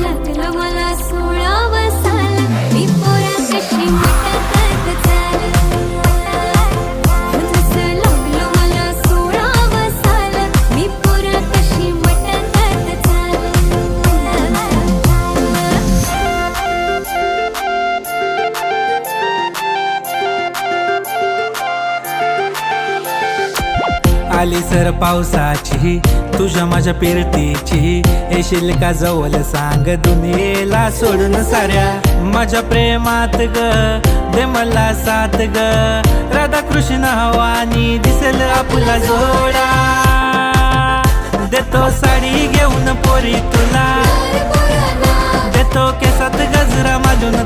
लागलं मला 16 साल मी पोरा कशी मटकत चाल जसं लागलं मला 16 साल मी पोरा कशी मटकत आली सर पावसाची तुझ्या माझ्या पिरतीची येशील का जवळ सांग दुनियेला सोडून साऱ्या माझ्या प्रेमात ग दे मला साथ ग राधा कृष्ण हवानी दिसेल आपला जोडा देतो साडी घेऊन पोरी तुला देतो केसात गजरा माजून